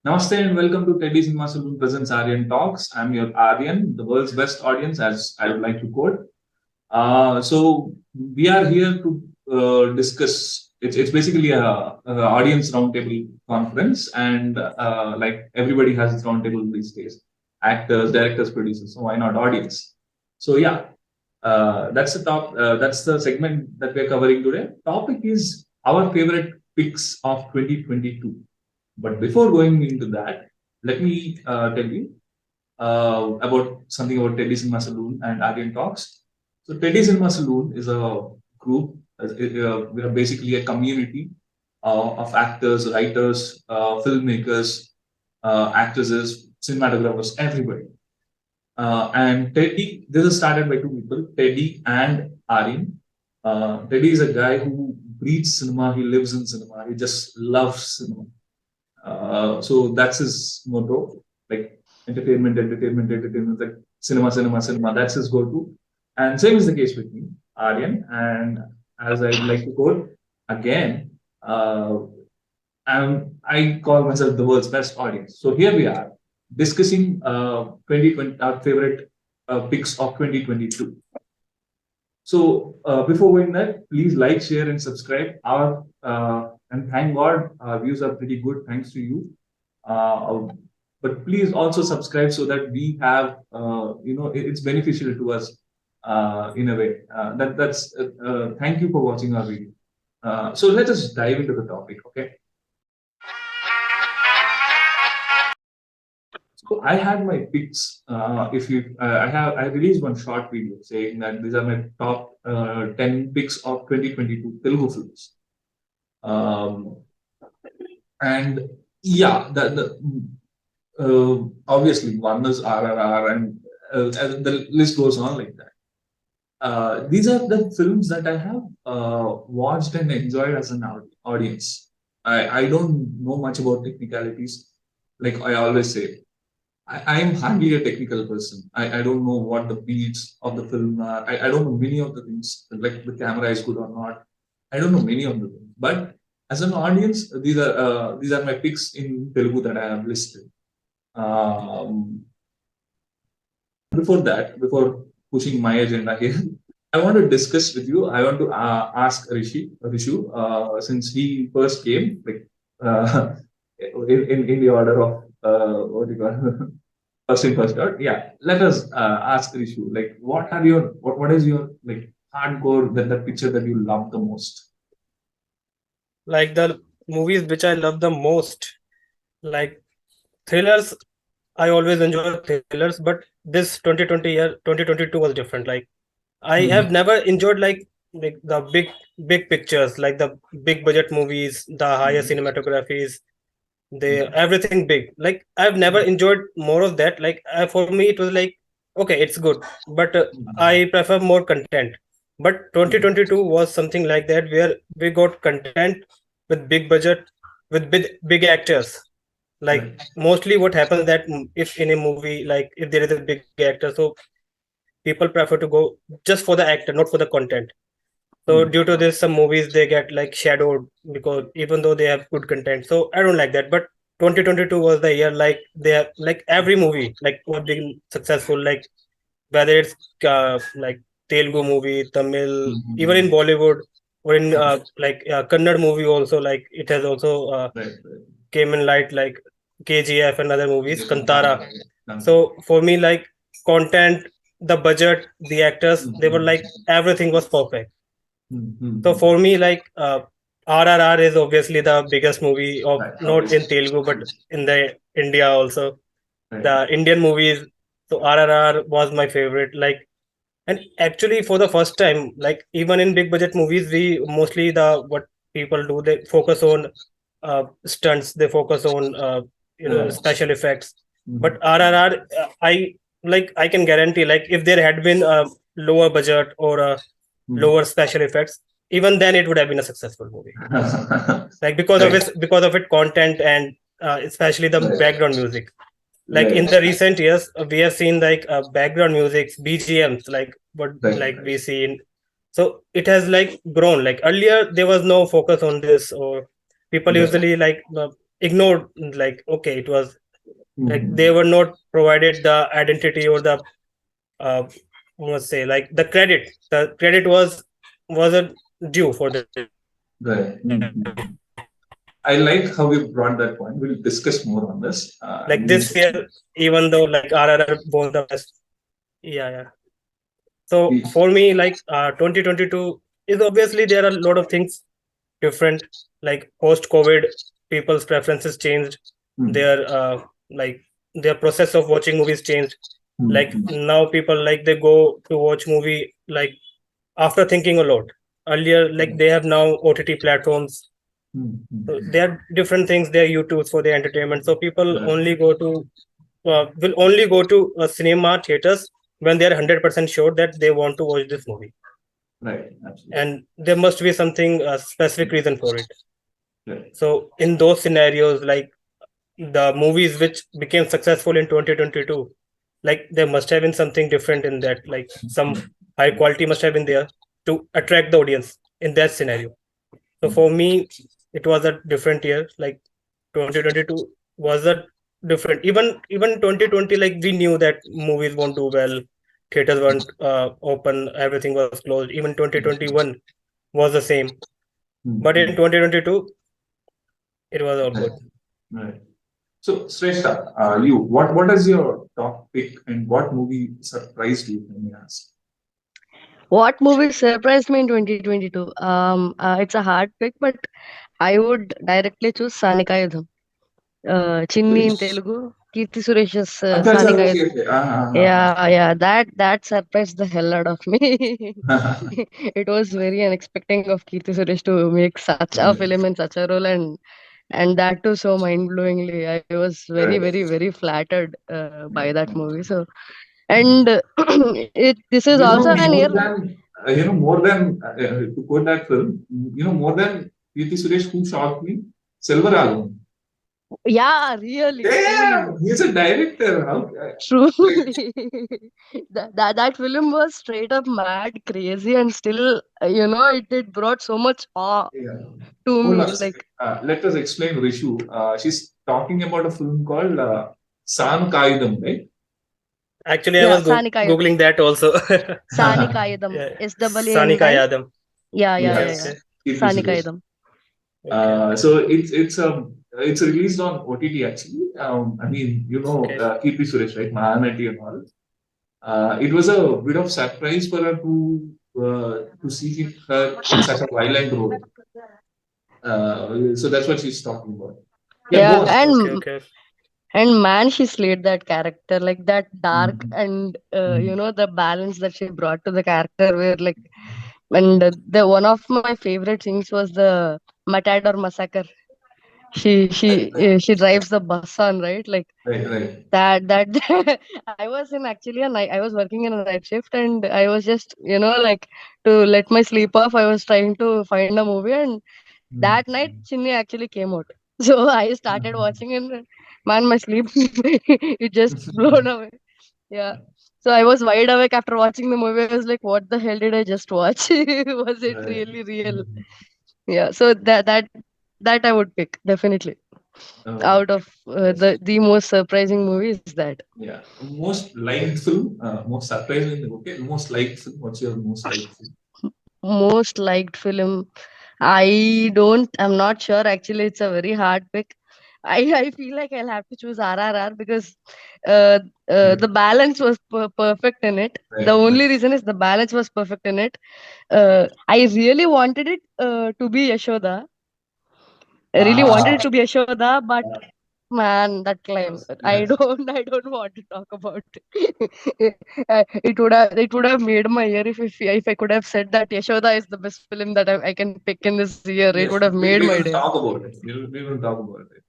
Namaste and welcome to tedyCINEMAsaloon presents Aryan Talks. I'm your Aryan, the world's best audience, as I would like to quote. So we are here to discuss. It's basically a audience roundtable conference, and like everybody has its roundtable these days, actors, directors, producers. So why not audience? So yeah, that's the top. That's the segment that we're covering today. Topic is our favorite picks of 2022. But before going into that, let me tell you about something about tedyCINEMAsaloon and Aryan Talks. So tedyCINEMAsaloon is a group. We are basically a community of actors, writers, filmmakers, actresses, cinematographers, everybody. And Teddy, this is started by two people, Teddy and Aryan. Teddy is a guy who breathes cinema. He lives in cinema. He just loves cinema. So that's his motto, like entertainment, entertainment, entertainment, like cinema, cinema, cinema. That's his go-to. And same is the case with me, Aryan. And as I'd like to quote again, I call myself the world's best audience. So here we are discussing 2020, our favorite picks of 2022. So before going that, please like, share, and subscribe. And thank God, our views are pretty good thanks to you. But please also subscribe so that we have, it's beneficial to us in a way. Thank you for watching our video. So let us dive into the topic, okay? So I had my picks. I released one short video saying that these are my top 10 picks of 2022 Telugu films. And yeah, obviously one is RRR, and the list goes on like that. These are the films that I have watched and enjoyed as an audience. I don't know much about technicalities. Like I always say, I am hardly a technical person. I don't know what the beats of the film are. I don't know many of the things, like the camera is good or not. I don't know many of the things. But as an audience, these are my picks in Telugu that I have listed. Before pushing my agenda here, I want to discuss with you. I want to ask Rishu, since he first came, like in the order of what do you call first in first out. Yeah, let us ask Rishu, like what is your like hardcore that picture that you love the most? Like the movies which I love the most, like thrillers. I always enjoy thrillers, but this 2022 was different. Like I have never enjoyed like the big pictures, like the big budget movies, the higher cinematographies, everything big. Like I've never enjoyed more of that. Like for me, it was like okay, it's good, but I prefer more content. But 2022 was something like that where we got content with big budget, with big actors. Like mostly what happens that if in a movie, like if there is a big actor, so people prefer to go just for the actor, not for the content. So due to this, some movies they get like shadowed because even though they have good content. So I don't like that. But 2022 was the year like they have like every movie like was being successful. Like whether it's like Telugu movie, Tamil, even in Bollywood or in Kannada movie also, like it has also came in light like KGF and other movies, Kantara. So for me, like content, the budget, the actors, they were like everything was perfect. So for me, like RRR is obviously the biggest movie of not in Telugu but in the India also. The Indian movies. So RRR was my favorite. Like, and actually for the first time, like even in big budget movies, we mostly what people do, they focus on stunts, they focus on special effects. But RRR, I can guarantee, like if there had been a lower budget or a lower special effects, even then it would have been a successful movie. Like because of its content and especially the background music. Like in the recent years, we have seen like background music, BGMs, like we see in. So it has like grown. Like earlier, there was no focus on this, or people usually like ignored, like, okay, it was like Mhm. they were not provided the identity or the uh must say, like, the credit. The credit wasn't due for them. Right. Mhm. I like how you brought that point. We'll discuss more on this. Like this year, even though like RRR won the best. Yeah, yeah. So we- for me, like 2022 is, obviously there are a lot of things different. Like post COVID, people's preferences changed. Mhm. Their like their process of watching movies changed. Like Mhm. now people, like, they go to watch movie like after thinking a lot. Earlier, like, they have now OTT platforms. So Mhm. there are different things. They are YouTubes for their entertainment. So people Right. only go to will only go to cinema theaters when they are 100% sure that they want to watch this movie, Right. Absolutely. and there must be something specific reason for it. Right. So in those scenarios, like the movies which became successful in 2022, like there must have been something different in that, like some high quality must have been there to attract the audience in that scenario. So for me, it was a different year. Like 2022 was a different. Even 2020, like we knew that movies won't do well, theaters weren't open, everything was closed. Even 2021 was the same, but in Mhm. 2022 it was all Right. good. Right. So, Shrestha, what is your top pick and what movie surprised you when you asked? What movie surprised me in 2022? It's a hard pick, but I would directly choose Sanikayudham. Chinni in Which? Telugu, Kirti Suresh's Acha, acha, okay, Sanikayudham. okay. Yeah, that surprised the hell out of me. It was very unexpected of Kirti Suresh to make such a Right. film in such a role, and that too so mind-blowingly. I was very, Right. very, very flattered by that movie. So, and this is also an year. More than to quote that film, more than Preeti Suresh, who shocked me, Silver Album. Yeah, really, Yeah, truly, he's a director. How, like, truly. That film was straight up mad, crazy, and still, it brought so much awe yeah. to Hold on me. a second. Like, Let us explain Rishu. She's talking about a film called San Kaidam, right? Actually, I yeah, was Sanikayadam. googling that also. Sanikayadam. Yeah, Sanika SAANI. Yadam. Yeah, yeah, Okay, yeah, Yes, yeah. okay, Kirti Suresh. Sanikayadam. okay, So it's released on OTT actually. I mean, okay. Kirti Suresh, right? Mahanati and all. It was a bit of surprise for her to see her in such a violent role. So that's what she's talking about. Yeah, go Yeah, on. Okay, and okay. and man, she slayed that character, like that dark Mhm. and Mhm. the balance that she brought to the character. Where like, and the one of my favorite things was the Matador massacre. She drives the bus on, right, like Right, right. that I was in actually a night, I was working in a night shift, and I was just like to let my sleep off, I was trying to find a movie, and that night Mhm. Chinni actually came out. So I started watching, and man, my sleep it just blown away. Yeah. So I was wide awake after watching the movie. I was like, what the hell did I just watch? Was it Right. really real? Mhm. Yeah. So that I would pick definitely Oh, out of yes. the most surprising movie is that. Yeah. Most liked film, most surprising. Okay, most liked film. What's your most liked film? Most liked film. I'm not sure actually. It's a very hard pick. I feel like I'll have to choose RRR because uh, Right, the balance was perfect in it. The right, only right. reason is the balance was perfect in it. I really wanted it to be Yashoda. I really wanted Ah, it to be Yashoda, but uh, man, that climb. I yes. don't I don't want to talk about it. It would have made my year if I could have said that Yashoda is the best film that I can pick in this year. It would Yes, have made we my will day. talk about it. We will talk about it.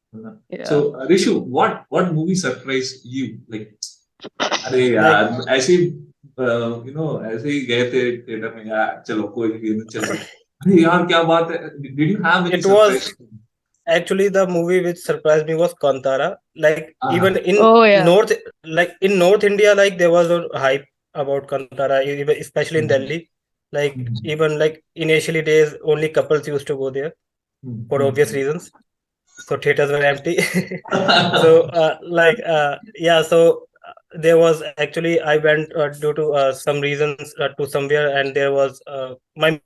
Yeah. So, Rishu, what movie surprised you? Like, अरे Like यार ऐसे ही ऐसे ही गए थे theatre में यार चलो कोई भी नहीं चल गए अरे यार क्या बात है did you have any it surprise was actually the movie which surprised me was Kantara. Like even ah in Oh yeah. North India, like there was a hype about Kantara, especially in Mhm. Delhi. Like Mhm. even like initially days, only couples used to go there for obvious Mhm. reasons. so theaters were empty. So there was actually I went due to some reasons to somewhere, and there was my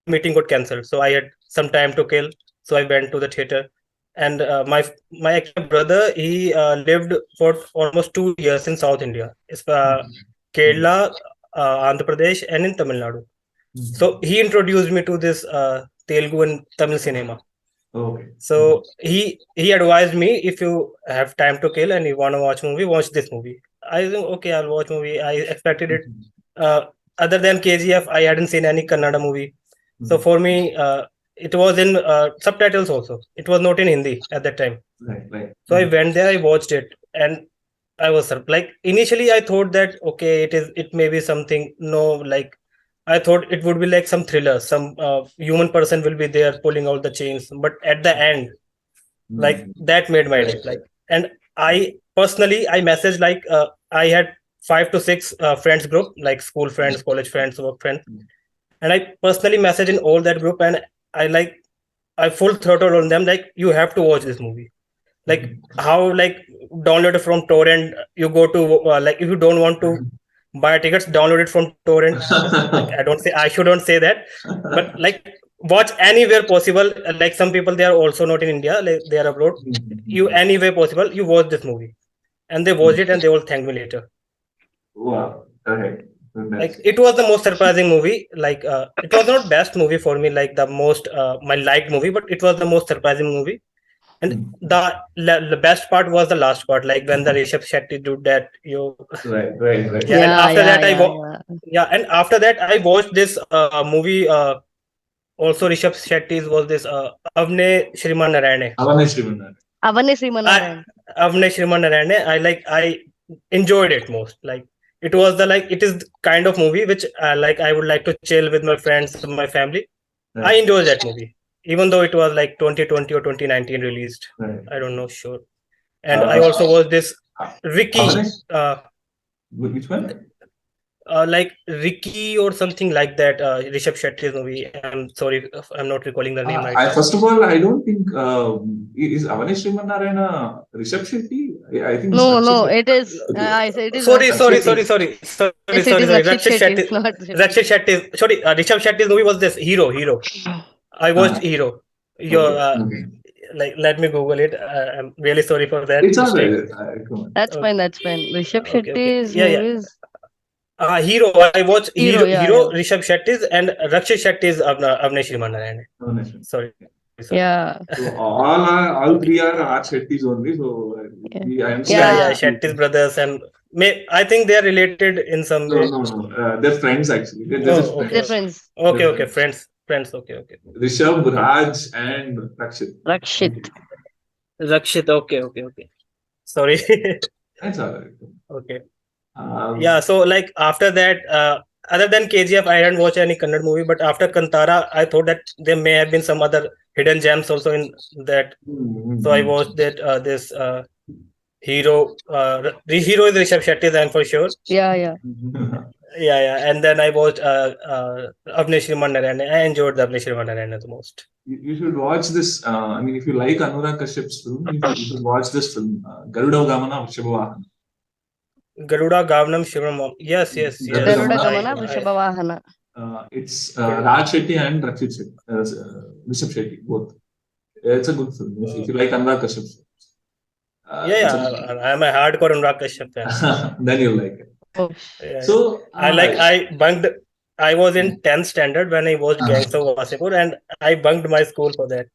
meeting got cancelled, so I had some time to kill, so I went to the theater. And my actually my brother, he lived for almost 2 years in South India. It's Kerala, Andhra Pradesh, and in Tamil Nadu. So he introduced me to this Telugu and Tamil cinema. Okay. So he advised me, if you have time to kill and you want to watch movie, watch this movie. I think okay, I'll watch movie. I expected it. Other than KGF, I hadn't seen any Kannada movie. So for me, it was in subtitles also. It was not in Hindi at that time. Right. So I went there, I watched it, and I was like initially I thought that okay, it may be something. No, like I thought it would be like some thriller, some human person will be there pulling out the chains. But at the end, like that made my day. Like, and I personally, I messaged like I had 5 to 6 friends group, like school friends, college friends, work friends, and I personally messaged in all that group, and I full throttle on them, like you have to watch this movie. Like how like download it from torrent. You go to like if you don't want to buy tickets, download it from torrent. Like I shouldn't say that, but like watch anywhere possible. Like some people, they are also not in India, like they are abroad. You anywhere possible, you watch this movie, and they watched it and they will thank me later. Wow. Okay. Like it was the most surprising movie. Like it was not best movie for me, like the most my liked movie, but it was the most surprising movie. And the best part was the last part, like when the Rishabh Shetty did that. Right. Yeah, and after that and after that I watched this movie. Also, Rishabh Shetty's was this Avne Shriman Narayane. Avane Srimanarayan. Avne Shriman Narayane. I enjoyed it most. Like it was it is the kind of movie which like I would like to chill with my friends, my family. Right. I enjoyed that movie, even though it was like 2020 or 2019 released. Right. I don't know, sure. And I also watched this Ricky. Which one? Like Ricky or something like that. Rishabh Shetty's movie. I'm sorry if I'm not recalling the name right now. First of all, I don't think is Avane Srimanarayana Rishabh Shetty. I think no, it is. I said it is. Sorry. Rakshit Shetty, not Rakshit Shetty. Sorry, Rishabh Shetty's movie was this Hero. I watched Hero. Like let me Google it. I'm really sorry for that. It's all right. That's fine. Rishabh Shetty's movies. Hero. I watched Hero. Rishabh Shetty's and Rakshit Shetty's Avne Shrimanarayane. Sorry. Yeah. So all three are Shetty's only. So yeah, Shetty's brothers, and I think they are related in some way. No. They're friends actually. They're friends. Okay, friends. Okay. Rishabh, Raj, and Rakshit. Okay. Sorry. That's all right. Okay. Yeah, so like after that, other than KGF, I didn't watch any Kannada movie, but after Kantara, I thought that there may have been some other hidden gems also in that. So I watched that this Hero. Hero is Rishabh Shetty, I'm for sure. Yeah. Yeah. And then I watched Avne Shriman Narayane. I enjoyed the Avne Shriman Narayane the most. You should watch this. I mean, if you like Anurag Kashyap's film, you should watch this film, Garuda Gamana Vrishabhavahana. Garuda Gavanam Shivam. Yes. Garuda Gamana Vrishabhavahana. It's Raj Shetty and Rakshit Shetty, Rishabh Shetty, both. It's a good film. If you like Anurag Kashyap. I'm a hardcore Anurag Kashyap fan. Then you'll like it. Yeah. So I bunked. I was in 10th standard when I watched Gangs of Wasseypur, and I bunked my school for that.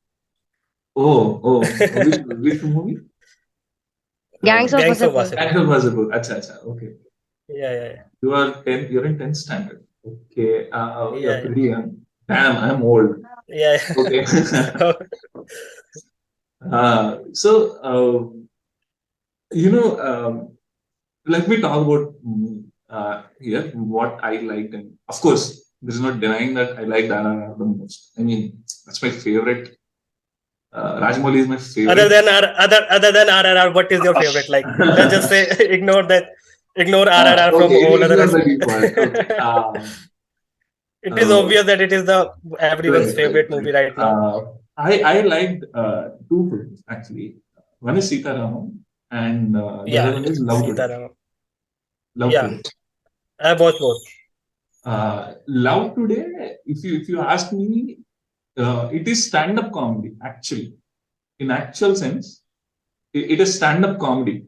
Oh, which movie? Gangs of Wasseypur. Gangs of Wasseypur. Acha. Okay. Yeah. You're in 10th standard. Okay. You're pretty young. Damn, I'm old. Yeah. Okay. Let me talk about here what I liked, and of course, there's no denying that I liked RRR the most. I mean, that's my favorite. Rajamouli is my favorite. Other than RRR, what is your favorite? Like, let's just say ignore RRR from all other. It is obvious that it is everyone's favorite movie right now. I liked two films actually. One is Sita Ramam and the other one is Love Today. Sitaram. Love Yeah, Today. I watched both. Love Today, if you ask me, it is stand-up comedy actually. In actual sense, it is stand-up comedy.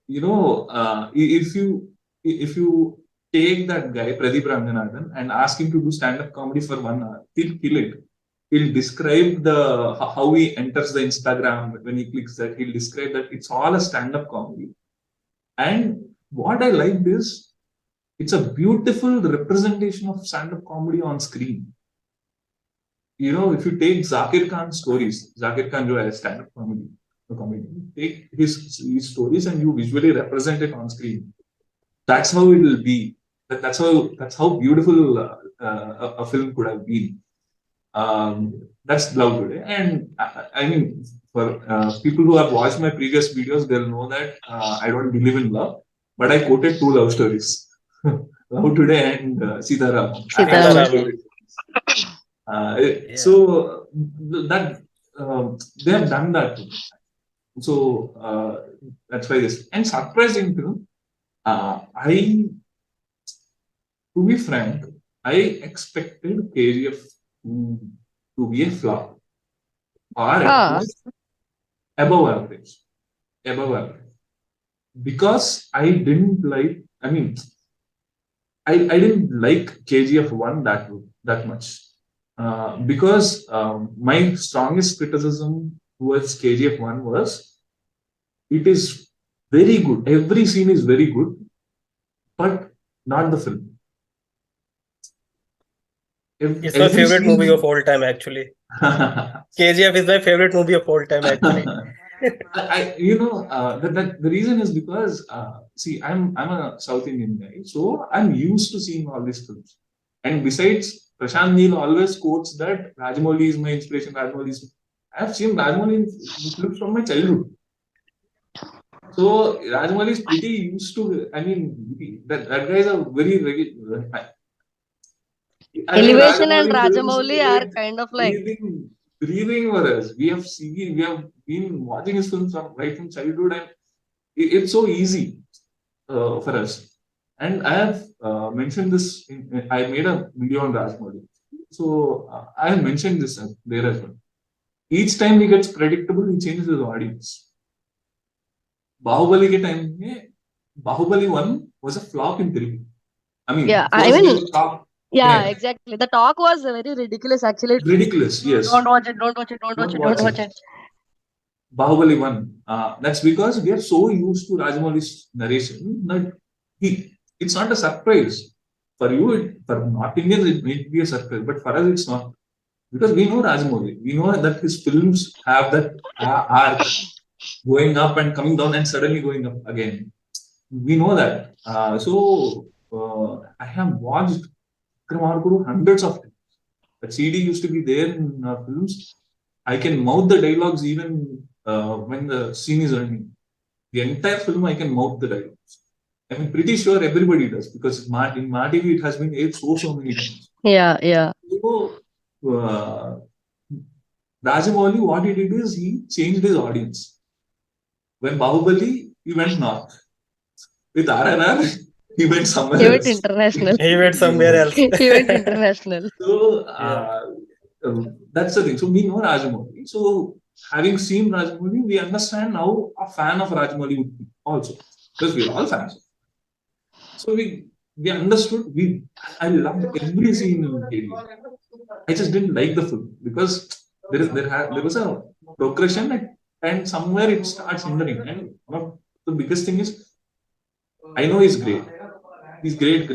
You know, if you take that guy Pradeep Ranganathan and ask him to do stand-up comedy for 1 hour, he'll kill it. He'll describe how he enters the Instagram when he clicks that. He'll describe that it's all a stand-up comedy. And what I liked is it's a beautiful representation of stand-up comedy on screen. You know, if you take Zakir Khan's stories, Zakir Khan jo hai stand-up comedian, take his stories and you visually represent it on screen. That's how it will be. That's how beautiful a film could have been. That's Love Today. And I mean, for people who have watched my previous videos, they'll know that I don't believe in love, but I quoted two love stories. Love Today and Sita Ramam. I have Sitaram. such so that they have done that. So that's why this. And surprising film, to be frank, I expected KGF to be a flop or at least above average. Above average. Because I didn't like, I mean, I didn't like KGF 1 that much. Because my strongest criticism towards KGF 1 was it is very good. Every scene is very good, but not the film. It's my favorite movie of all time, actually. KGF is my favorite movie of all time, actually. The reason is because see, I'm a South Indian guy, so I'm used to seeing all these films. And besides, Prashant Neel always quotes that Rajamouli is my inspiration. I have seen Rajamouli films from my childhood. So Rajamouli is pretty used to. I mean, that guy is a very regular. Elevation and Rajamouli are kind of like breathing for us. We have been watching his films right from childhood, and it's so easy for us. And I have mentioned this. I made a video on Rajamouli, so I have mentioned this there as well. Each time he gets predictable, he changes his audience. Bahubali ke time mein, Bahubali 1 was a flop in Telugu. I mean, yeah, exactly. The talk was very ridiculous, actually. Ridiculous, yes. Don't watch it. Bahubali 1. That's because we are so used to Rajamouli's narration that it's not a surprise. For you, for North Indians, it may be a surprise, but for us, it's not. Because we know Rajamouli. We know that his films have that arc going up and coming down and suddenly going up again. We know that. I have watched hundreds of times. The CD used to be there in films. I can mouth the dialogues even when the scene is running. The entire film, I can mouth the dialogues. I'm pretty sure everybody does because in MaTV it has been aired so many times. Yeah. So, Rajamouli, what he did is he changed his audience. When Bahubali, he went north. With RRR, he went somewhere else. International. He went somewhere else. He went international. So, that's the thing. So, we know Rajamouli. So, having seen Rajamouli, we understand how a fan of Rajamouli would be also. Because we're all fans. So, we understood. I loved every scene in KGF. I just didn't like the film because there was a progression and somewhere it starts hindering. And one of the biggest thing is, I know he's great. He's great.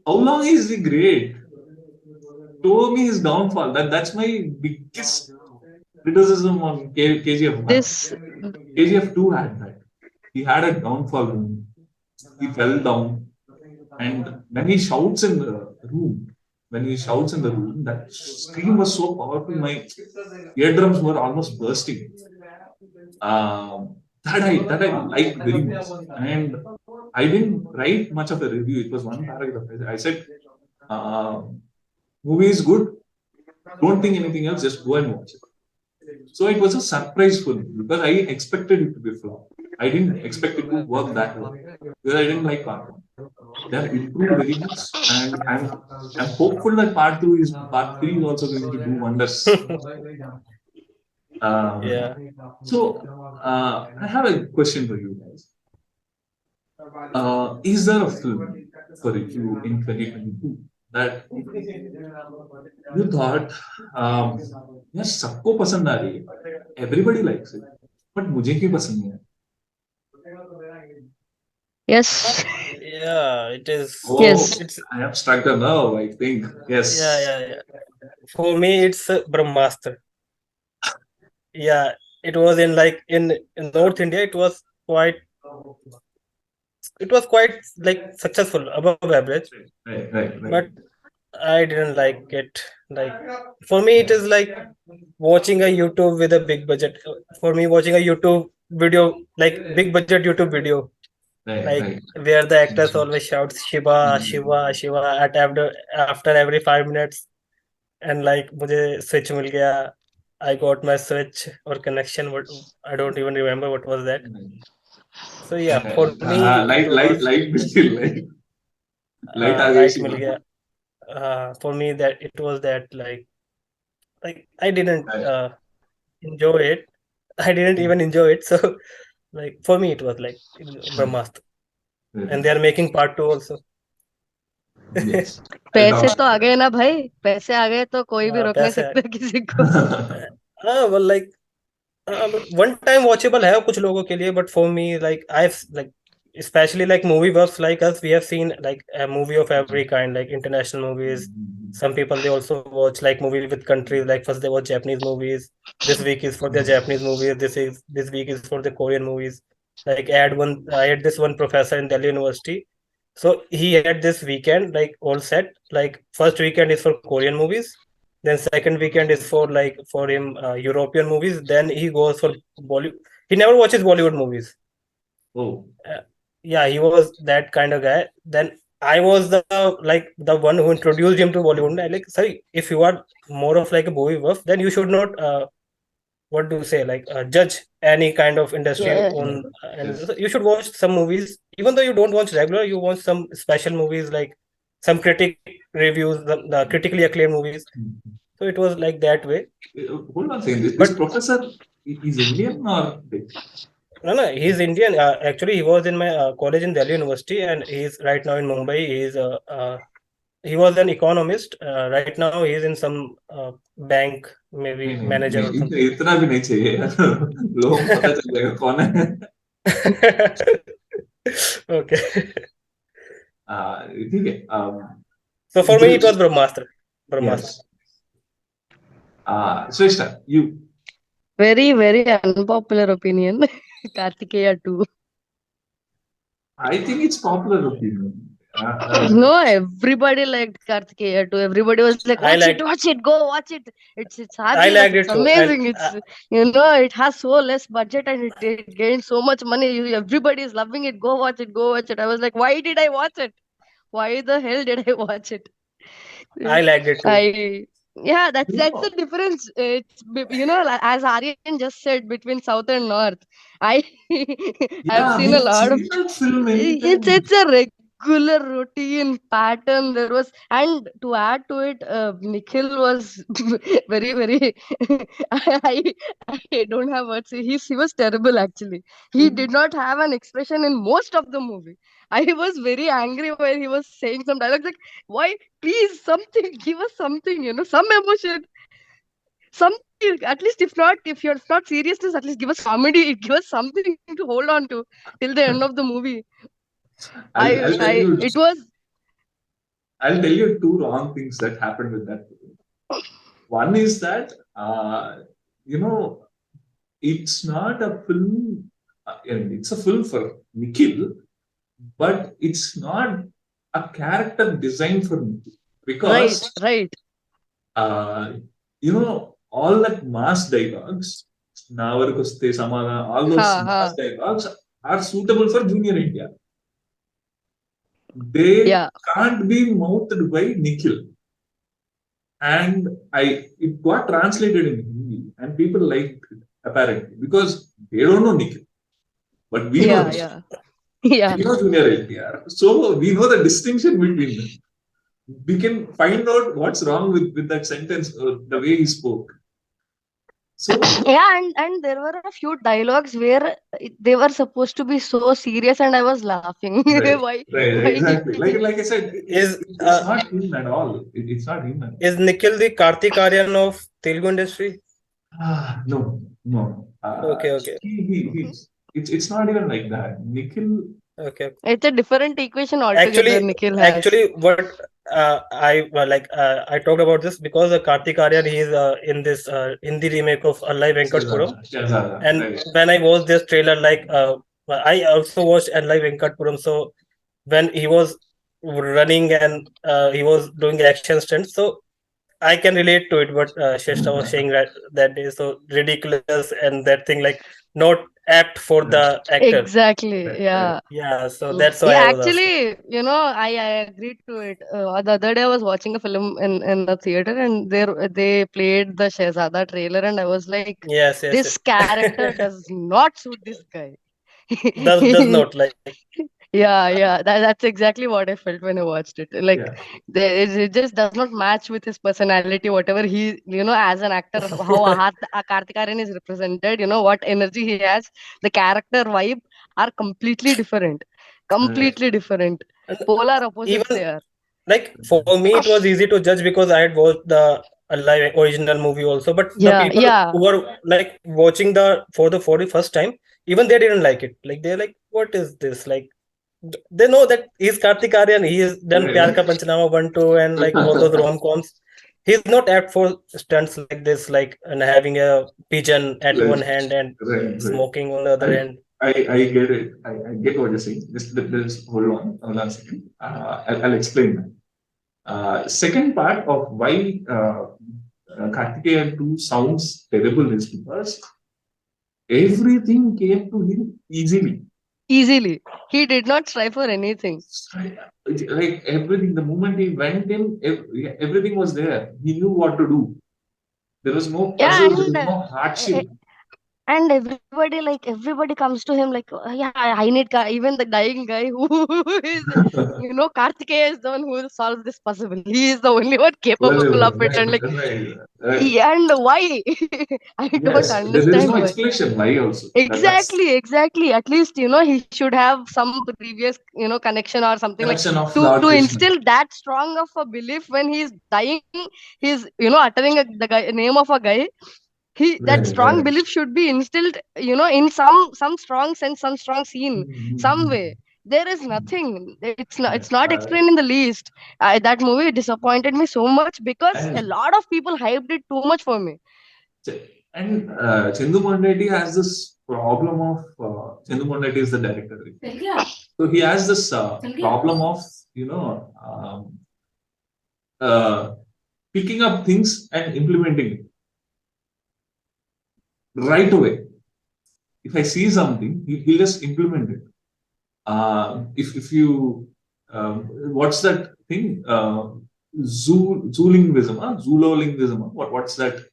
How long is he great? Show me his downfall. That's my biggest criticism on KGF 1. KGF 2 had that. He had a downfall. He fell down. And when he shouts in the room, that scream was so powerful, my eardrums were almost bursting. That I liked very much. And I didn't write much of a review. It was one paragraph. I said, movie is good. Don't think anything else, just go and watch it. So it was a surprise for me because I expected it to be flop. I didn't expect it to work that well because I didn't like part one. They have improved very much, and I'm hopeful that part three is also going to do wonders. Yeah. So I have a question for you guys. Is there a film for you in 2022 that you thought यार सबको पसंद आ रही है, everybody likes it, but मुझे क्यों पसंद नहीं है? Yes. Yeah, it is. Oh, Yes. I have struck a nerve, I think. Yes. Yeah. For me, it's Brahmastra. Yeah, it was in like in North India. It was quite like successful, above average. Right. But I didn't like it. Like for me, it is like watching a YouTube with a big budget. For me, watching a YouTube video, like big budget YouTube video, like where the actors always shouts Shiva, Shiva, Shiva at after every 5 minutes, and like मुझे switch मिल गया. I got my switch or connection. What I don't even remember what was that. So yeah, for me it was light light मिल गया. For me that it was that like I didn't enjoy it. I didn't even enjoy it. So like for me it was like Brahmastra, and they are making part 2 also. Yes. पैसे तो आ गए ना भाई, पैसे आ गए तो कोई भी रोक नहीं पैसे सकता किसी को. well like but one time watchable है कुछ लोगों के लिए, but for me like I've like especially like movie buffs like us, we have seen like a movie of every kind, like international movies. Some people they also watch like movie with countries, like first they watch Japanese movies, this week is for the Japanese movies, this week is for the Korean movies. Like I had this one professor in Delhi University, so he had this weekend like all set, like first weekend is for Korean movies, then second weekend is for like for him European movies, then he goes for Bollywood. He never watches Bollywood movies. Oh. Yeah, he was that kind of guy. Then I was the one who introduced him to Bollywood. I like, sorry, if you are more of like a movie buff, then you should not what do you say, like judge any kind of industry Yeah. on you should watch some movies, even though you don't watch regular, you watch some special movies, like some critic reviews, the critically acclaimed movies. So it was like that way. Hold on a second. This professor is Indian or? No, he's Indian. Actually, he was in my college in Delhi University, and he's right now in Mumbai. He was an economist. Right now, he's in some bank, maybe manager or something. इतना भी नहीं चाहिए. लोगों को पता चल जाएगा कौन है. Okay. ठीक है. So for me, it was Brahmastra. Yes. Shresta, you. Very, very unpopular opinion. Kartikeya 2. I think it's popular opinion. No, everybody liked Kartikeya 2. Everybody was like, watch it, go watch it. It's hardly, it's amazing. It has so less budget and it gained so much money. Everybody is loving it. Go watch it, go watch it. I was like, why did I watch it? Why the hell did I watch it? I liked it too. Yeah, that's the difference. It's as Aryan just said, between South and North. I've seen a lot of film. It's a regular routine pattern. There was, and to add to it, Nikhil was very, very. I don't have words. He was terrible actually. He did not have an expression in most of the movie. I was very angry when he was saying some dialogues like, why, please, something, give us something, some emotion. Something, at least if you're not seriousness, at least give us comedy, give us something to hold on to till the end of the movie. I'll tell you two wrong things that happened with that movie. One is that, it's not a film, it's a film for Nikhil, but it's not a character designed for Nikhil. Because, right. all that mass dialogues, all those mass dialogues are suitable for Junior India. They can't be mouthed by Nikhil. and it got translated in Hindi, and people liked it apparently because they don't know Nikhil, but we know Nikhil. Yeah. We know Junior NTR, so we know the distinction between them. We can find out what's wrong with that sentence or the way he spoke. So Yeah, and there were a few dialogues where they were supposed to be so serious, and I was laughing. right, Why? exactly. Like I said, Is it's not him at all. It's not him at all. is Nikhil the Kartik Aryan of Telugu industry? No. Okay. It's not even like that. Nikhil. Okay. It's a different equation altogether. Nikhil has. Actually, what I talked about this because Kartik Aryan he is in this Hindi remake of Allai Venkatpuram, and right. when I watched this trailer, I also watched Allai Venkatpuram. So when he was running and he was doing action stunts, so I can relate to it. What Shresta was saying that day, so ridiculous and that thing like not apt for the actor. Exactly. Yeah. Yeah. So that's why Yeah, I was asking. actually, I agreed to it. The other day I was watching a film in the theater, and they played the Shehzada trailer, and I was like, Yes. this character does not suit this guy. does not like. Yeah. That's exactly what I felt when I watched it. Like, it just does not match with his personality, whatever he, as an actor, how Kartik Aaryan is represented, what energy he has, the character vibe are completely different. Completely different. Polar opposites Even they are. like for me, it was easy to judge because I had watched the live original movie also. But the people who were like watching for the first time, even they didn't like it. Like they're like, "What is this?" Like they know that he's Kartik Aaryan. He has done Pyar Ka Panchnama 1, 2, and like all those rom-coms. He's not apt for stunts like this, like and having a pigeon at one hand and smoking on the other hand. I get it. I get what you're saying. Just hold on a second. I'll explain that. Second part of why Kartikeyan 2 sounds terrible is because everything came to him easily. He did not strive for anything. Like everything, the moment he went in, everything was there. He knew what to do. There was no puzzle, there was no hardship. And everybody comes to him like, I need even the dying guy who is, Kartikeya is the one who will solve this puzzle. He is the only one capable of it. And and why? I don't understand. There is no explanation why also. Exactly. At least, he should have some previous, connection or something connection like to instill that strong of a belief when he's dying, he's, uttering the name of a guy. That strong belief should be instilled, in some strong sense, some strong scene, some way. There is nothing. It's not explained in the least. That movie disappointed me so much because a lot of people hyped it too much for me. And Chendu Mondeti has this problem of Chendu Mondeti is the director. So he has this problem of picking up things and implementing it right away. If I see something, he'll just implement it. If you what's that thing? Zoolinguism. What's that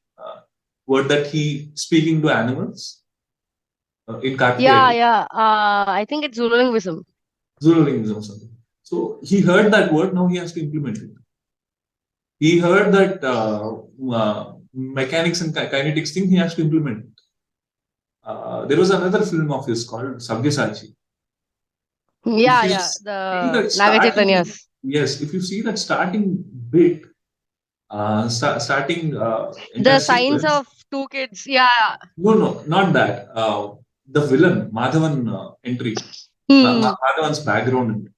word that he speaking to animals in Kartikeya? Yeah. I think it's Zoolinguism. Zoolinguism or something. So he heard that word. Now he has to implement it. He heard that mechanics and kinetics thing. He has to implement it. There was another film of his called Sabyasachi. The Naga Chaitanyas. Yes, if you see that starting bit, the signs of two kids. Yeah. No, not that. The villain, Madhavan entry. Madhavan's background.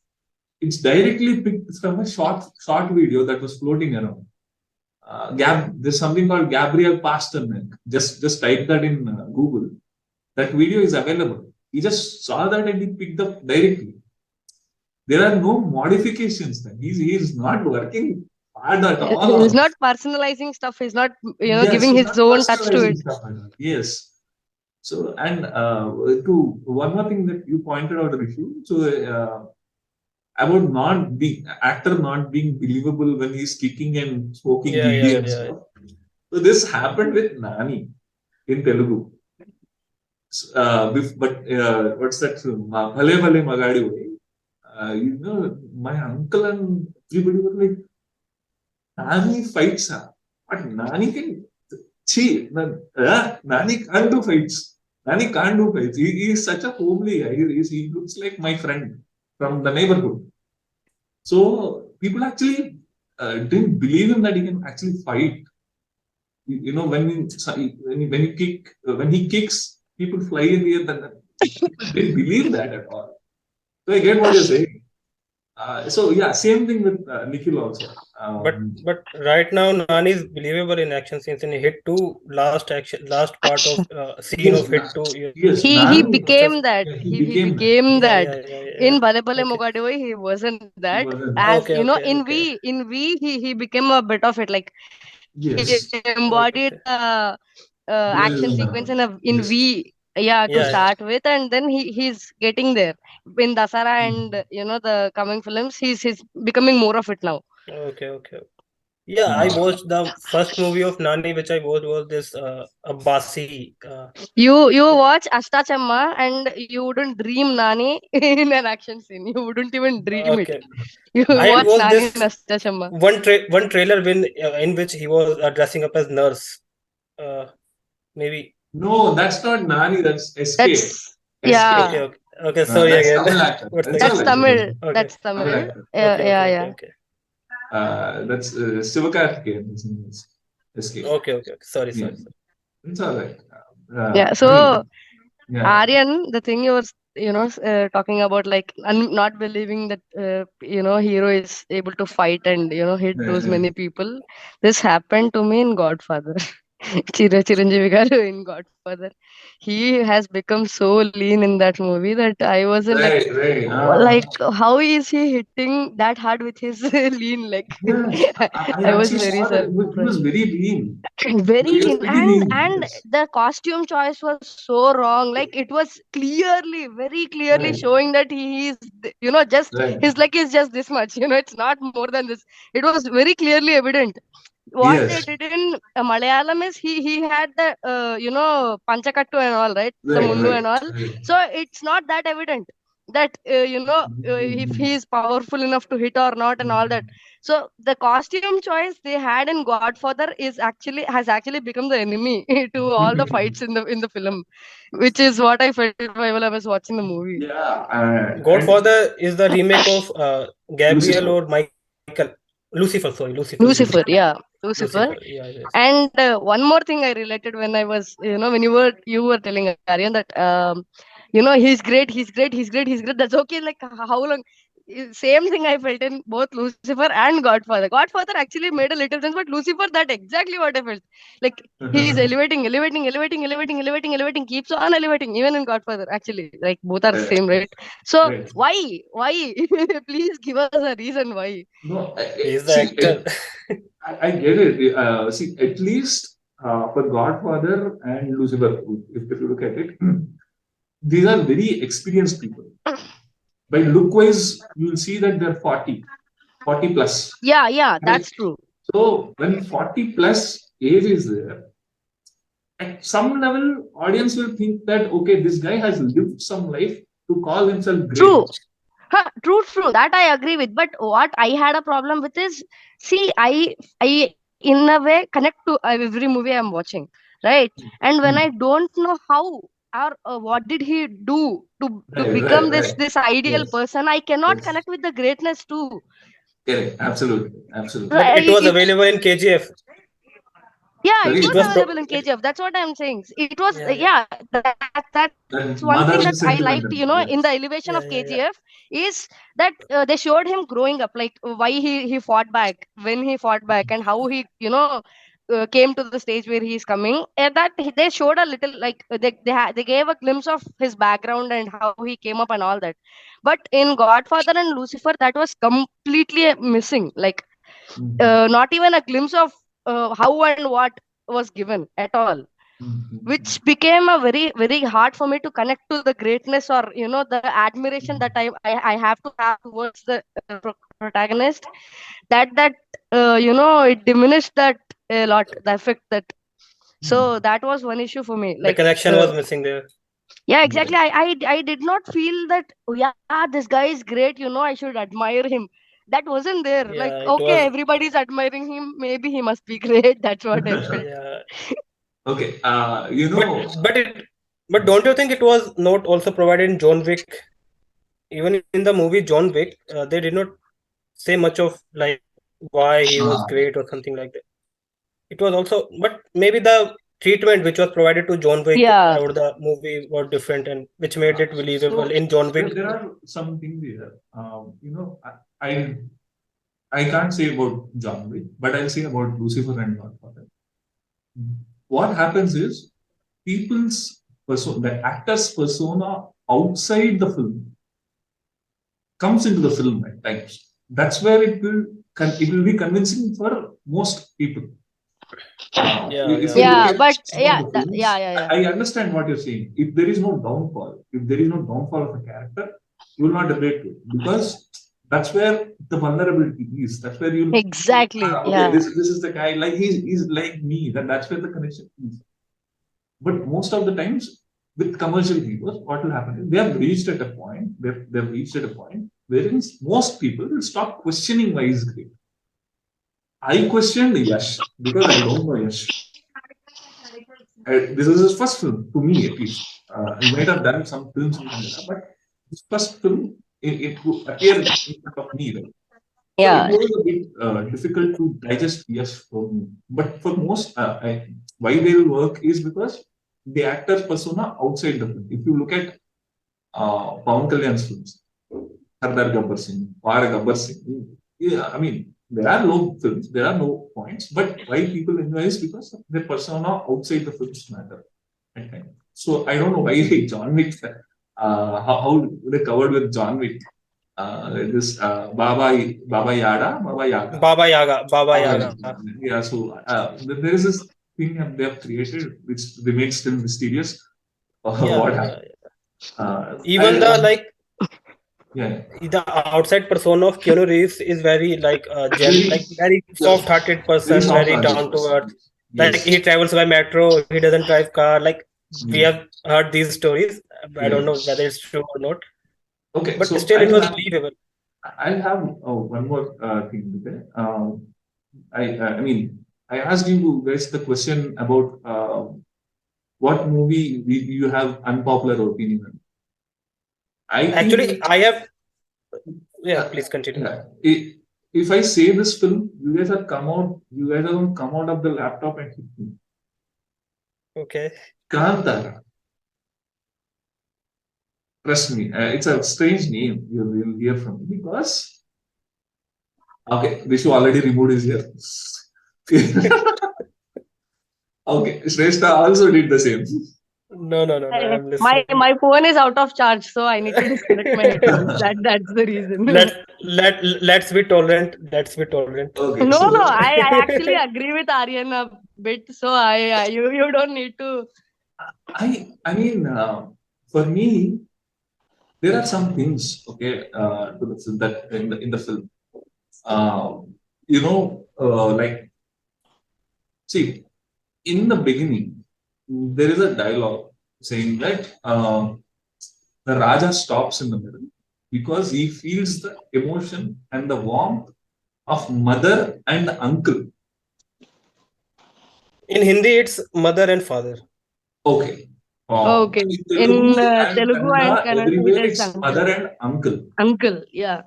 It's directly picked from a short video that was floating around. There's something called Gabriel Pasternak. Just type that in Google. That video is available. He just saw that and he picked up directly. There are no modifications. Then he's not working hard at all. He's not personalizing stuff. He's not giving his own touch to it. Yes. So and to one more thing that you pointed out, Rishu. So about not being actor not being believable when he's kicking and smoking Yeah, BD yeah, and yeah. stuff. So this happened with Nani in Telugu. What's that film? Bhale Bhale Magadi Vai. My uncle and everybody were like, Nani fights her. But Nani can. Nani can't do fights. Nani can't do fights. He is such a homely guy. He looks like my friend from the neighborhood. So people actually didn't believe him that he can actually fight. When he kicks, people fly in the air. People didn't believe that at all. So I get what you're saying. So yeah, same thing with Nikhil also. But right now Nani is believable in action scenes. In Hit 2, last part of scene yes, of Hit 2. yes, He Nani, Must have. became that. he He became that. became Yeah, that. yeah, yeah, yeah. In Bhale Bhale Okay. Mogadivai, he wasn't He that. wasn't. As Okay, you know, okay, in okay. he became a bit of it. Like he Yes. embodied Okay. the action Well, sequence in yes. V. Yeah, to Yeah, start with, and then he's getting there in Dasara and Mm. the coming films. He's becoming more of it now. okay, okay. Yeah, I Uh, watched the first movie of Nani, which I watched was this Abbasi. You watch Astachamma and you wouldn't dream Nani in an action scene. You wouldn't even dream it. Okay, You I watch was Nani this in Astachamma. one trailer in which he was dressing up as nurse. Uh, Maybe. no, that's not Nani. That's SK. That's SK. yeah. Okay, okay, okay. Sorry That's again. Tamil actor. What's That's the all That's right. Tamil. okay, That's Tamil Tamil. actor. Yeah, okay, yeah, okay, okay, yeah. okay, That's Sivakarthikeyan. SK. okay, okay, okay. Sorry, Yeah, sorry, sorry. it's all right. Yeah. I So mean, yeah, Aryan, the thing you were talking about, like not believing that hero is able to fight and hit yeah, those yeah. many people. This happened to me in Godfather. Chiranjeevi garu in Godfather. He has become so lean in that movie that I wasn't like, Right, right. like how is he hitting that hard with his lean leg? Yes, I I was actually very saw that he was surprised. very lean. Very He was lean, pretty lean. and Yes. the costume choice was so wrong. Like it was clearly, very clearly Right, showing that he is, just right. his leg is just this much. It's not more than this. It was very clearly evident. What they Yes. did in Malayalam is he had the panchakattu and all, right, the Right, mundu right, and all. right. So it's not that evident that if he is powerful enough to hit or not and all that. So the costume choice they had in Godfather has actually become the enemy to all the fights in the film, which is what I felt while I was watching the movie. Yeah, and Godfather is the remake of Gabriel Lucifer. or Michael. Lucifer, sorry, Lucifer. Lucifer. Lucifer, yeah, Lucifer. Lucifer. Yeah, yes. And one more thing I related when I was, when you were telling Aryan that, he's great, he's great, he's great, he's great. That's okay. Like how long? Same thing I felt in both Lucifer and Godfather. Godfather actually made a little sense, but Lucifer, that exactly what I felt. Like he's elevating, elevating, elevating, elevating, elevating, elevating, keeps on elevating. Even in Godfather, actually, like both are Right, same, right? So right. why? Please give us a reason why. No, He's the see, actor. I get it. See, at least for Godfather and Lucifer, if you look at it, these are very experienced people. By look wise, you will see that they're 40 plus. Yeah, Right? that's true. So when 40 plus age is there, at some level, audience will think that okay, this guy has lived some life to call himself great. True. Huh, true. That I agree with. But what I had a problem with is, see, I in a way connect to every movie I'm watching, right? And when I Hmm. don't know how or what did he do to Right, become right, this right. this ideal Yes, person, I cannot yes. connect with the greatness too. Correct. Absolutely, absolutely. But it was It's available in KGF. Yeah, it Sorry, It was was available in KGF. That's what I'm saying. It was yeah, yeah, that's one thing that that I liked, mother in the sentiment. elevation of Yes. KGF is yeah. that they showed him growing up, like why he fought back, when he fought back, and how he came to the stage where he is coming. And they showed a little, like they gave a glimpse of his background and how he came up and all that. But in Godfather and Lucifer, that was completely missing. Like Mhm. not even a glimpse of how and what was given at all. which became a very very hard for me to connect to the greatness, or the admiration that I have to have towards the protagonist. That it diminished that a lot, the effect that. So that was one issue for me. The Like, connection was missing there. yeah, exactly. I did not feel that, oh, yeah, this guy is great, I should admire him. That wasn't there. Like, Yeah, it okay, was. everybody's admiring him. Maybe he must be great. That's what I felt. Yeah, Okay, but don't you think it was not also provided in John Wick? Even in the movie John Wick, they did not say much of like why he was great or something like that. It was also, but maybe the treatment which was provided to John Wick Yeah. or the movie were different, and which made it believable So in John Wick. there are some things here. I can't say about John Wick, but I'll say about Lucifer and Godfather. What happens is people's persona, the actor's persona outside the film comes into the film at times. That's where it will be convincing for most people. Yeah, but I understand what you're saying. If there is no downfall, of a character, you will not relate to it, because that's where the vulnerability is. That's where you exactly. okay, Yeah. this is the guy, like he's like me. That's where the connection is. But most of the times with commercial heroes, what will happen is they have reached at a point. They've reached at a point wherein most people will stop questioning why he's great. I questioned Yash because I don't know Yash. This is his first film, to me at least. He might have done some films in Kannada, but his first film, it appeared in front of me. Right? Yeah. So it was a bit difficult to digest Yash for me. But for most, why they will work is because the actor's persona outside the film. If you look at Pawan Kalyan's films, Sardar Gabbar Singh, Par Gabbar Singh, yeah, I mean, there are no films, there are no points, but why people enjoy is because their persona outside the films matter. So I don't know why John Wick, how they covered with John Wick, this Baba Yaga. Yeah, so there is this thing that they have created which remains still mysterious. What happened? Even the outside persona of Keanu Reeves is very very soft-hearted person, very down to earth. Like he travels by metro, he doesn't drive car. Like we have heard these stories. I don't know whether it's true or not. Okay, but so still it was believable. I'll have one more thing today. I mean, I asked you guys the question about what movie you have unpopular opinion on. I have. Yeah, please continue. If I say this film, you guys are going to come out of the laptop and hit me. Okay. Kantara. Trust me, it's a strange name you will hear from me because. Okay, Rishu already removed his hair. Okay, Shresta also did the same. No. I'm listening. My phone is out of charge, so I need to disconnect my headphones. That's the reason. Let's be tolerant. Let's be tolerant. Okay, no, I actually agree with Aryan a bit. So you don't need to. I mean, for me, there are some things, okay, to the film that in the film. Like, see, in the beginning, there is a dialogue saying that the Raja stops in the middle because he feels the emotion and the warmth of mother and uncle. In Hindi, it's mother and father. Okay. Okay. In Telugu and Kannada, it's mother and uncle. Uncle, yeah.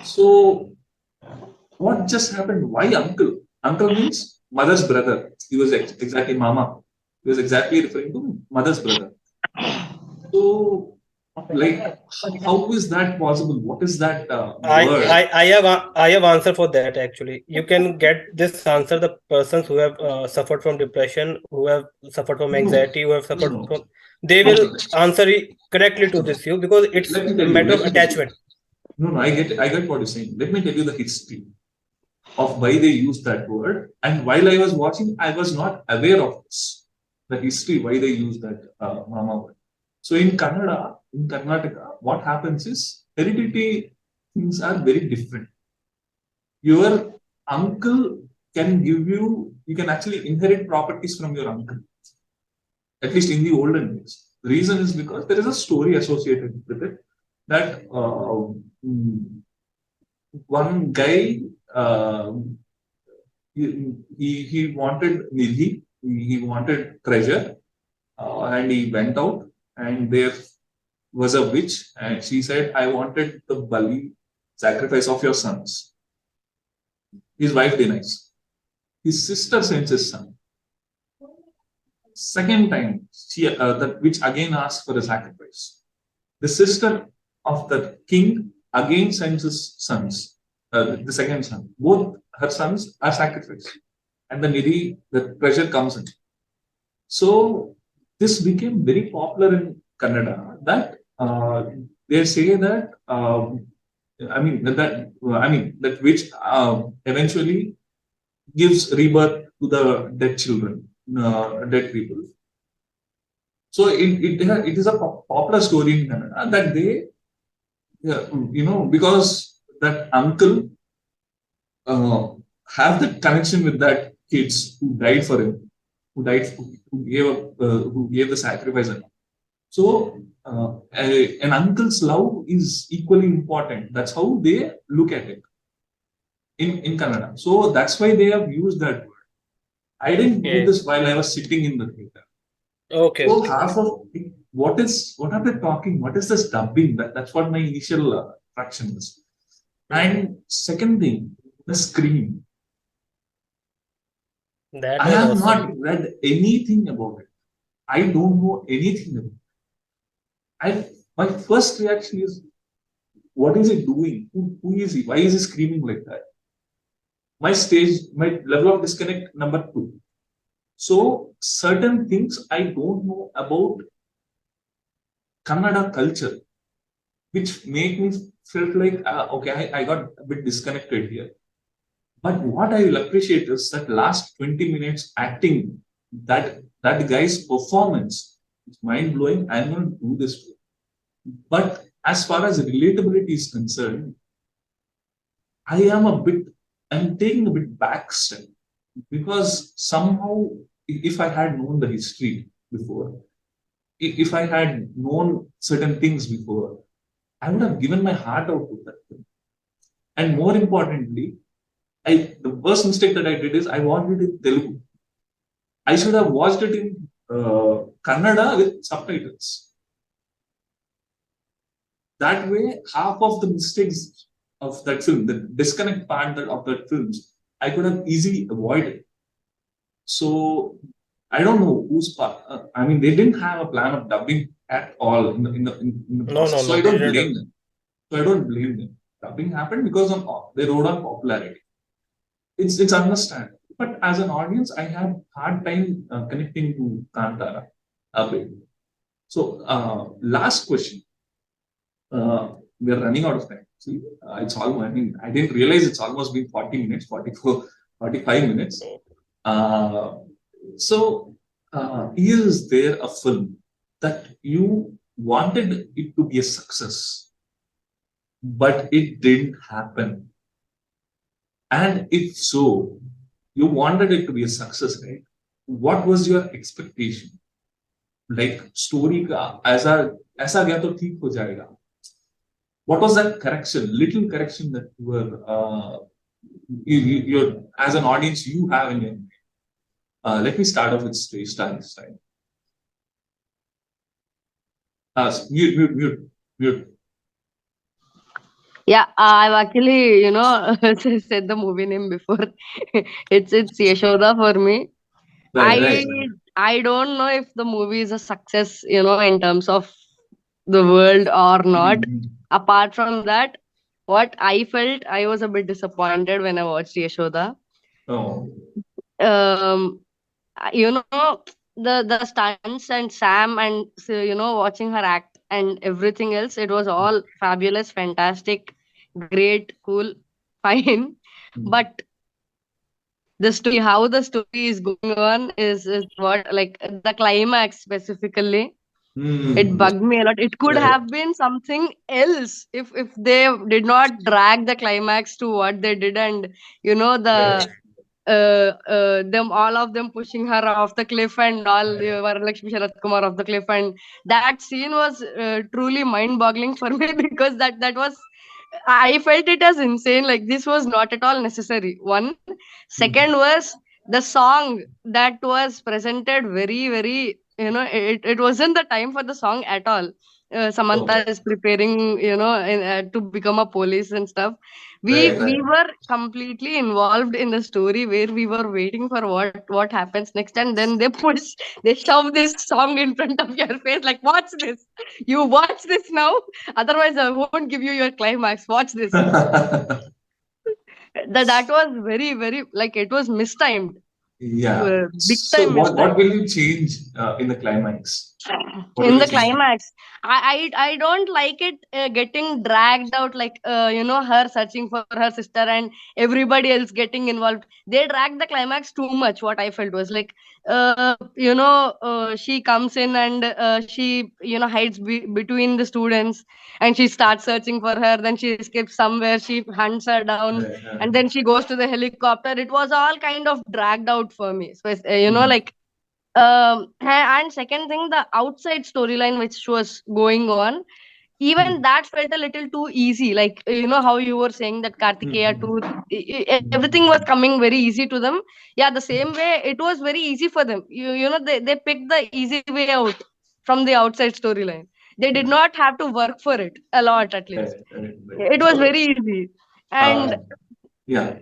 So, what just happened? Why uncle? Uncle means mother's brother. He was exactly mama. He was exactly referring to mother's brother. So, like, how is that possible? What is that word? I have answer for that actually. You can get this answer the persons who have suffered from depression, who have suffered from anxiety, who have suffered from. They will answer correctly to this because it's a matter of attachment. No, I get what you're saying. Let me tell you the history of why they use that word. And while I was watching, I was not aware of this. the history, why they use that mama word. So in Karnataka, what happens is heredity things are very different. Your uncle can give you can actually inherit properties from your uncle, at least in the olden days. The reason is because there is a story associated with it that one guy he wanted nidhi, he wanted treasure, and he went out, and there was a witch, and she said, I wanted the bali sacrifice of your sons. His wife denies. His sister sends his son. Second time, the witch again asks for a sacrifice. The sister of the king again sends his sons, the second son. Both her sons are sacrificed, and the nidhi, the treasure comes in. So this became very popular in Kannada. That they say that that which eventually gives rebirth to the dead children, dead people. So it is a popular story in Kannada that they, because that uncle have the connection with that kids who died for him, who gave the sacrifice. So an uncle's love is equally important. That's how they look at it in Kannada. So that's why they have used that word. I didn't know this while I was sitting in the theater. Okay. So half of it, what are they talking? What is this dubbing? That's what my initial attraction was. And second thing, the screen. That I was have awesome. not read anything about it. I don't know anything about it. My first reaction is, what is he doing? Who is he? Why is he screaming like that? My level of disconnect, number 2. So certain things I don't know about Kannada culture, which make me feel like, okay, I got a bit disconnected here. But what I will appreciate is that last 20 minutes acting, that guy's performance is mind blowing. I'm going to do this. But as far as relatability is concerned, I'm taking a bit back step, because somehow, if I had known the history before, if I had known certain things before, I would have given my heart out to that film. And more importantly, the worst mistake that I did is I watched it in Telugu. I should have watched it in Kannada with subtitles. That way, half of the mistakes of that film, the disconnect part of that film, I could have easily avoided. So I don't know whose part. They didn't have a plan of dubbing at all in the process. So I don't blame them. Dubbing happened because they rode on popularity. It's understandable. But as an audience, I had hard time connecting to Kantara a bit. So last question. We're running out of time. See, it's almost, I didn't realize it's almost been 40 minutes, 44, 45 minutes. Is there a film that you wanted it to be a success, but it didn't happen? And if so, you wanted it to be a success, right? What was your expectation? Like story ka aisa gaya to theek ho jayega. What was that little correction that you were, you're, as an audience, you have in your mind? Let me start off with Shresta this time. Mute. Yeah, I've actually, said the movie name before. It's Yashoda for me. Right. I don't know if the movie is a success, in terms of the world or not. Apart from that, what I felt, I was a bit disappointed when I watched Yashoda. Oh. The stunts and Sam and watching her act and everything else, it was all fabulous, fantastic, great, cool, fine. But how the story is going on is what, like, the climax specifically. It bugged me a lot. It could have been something else if they did not drag the climax to what they did, and the them, all of them pushing her off the cliff and all, Varalakshmi Sharath Kumar off the cliff, and that scene was truly mind-boggling for me because that was, I felt it as insane. Like, this was not at all necessary. One. Second was the song that was presented very, very, it wasn't the time for the song at all. Samantha is preparing, to become a police and stuff. We were completely involved in the story where we were waiting for what happens next, and then they shove this song in front of your face, like, watch this, you watch this now, otherwise I won't give you your climax, watch this. That was very, very, like, it was mistimed. Yeah. Big So time what mistimed. will you change in the climax? In the climax, I don't like it getting dragged out, like, her searching for her sister and everybody else getting involved. They dragged the climax too much. What I felt was like, she comes in and she, hides between the students, and she starts searching for her. Then she escapes somewhere, she hunts her down, and then she goes to the helicopter. It was all kind of dragged out for me. So, like, and second thing, the outside storyline which was going on, even that felt a little too easy. Like, how you were saying that Kartikeya too, everything was coming very easy to them. Yeah, the same way it was very easy for them. They picked the easy way out from the outside storyline. They did not have to work for it a lot, at least. It was very easy. And yeah,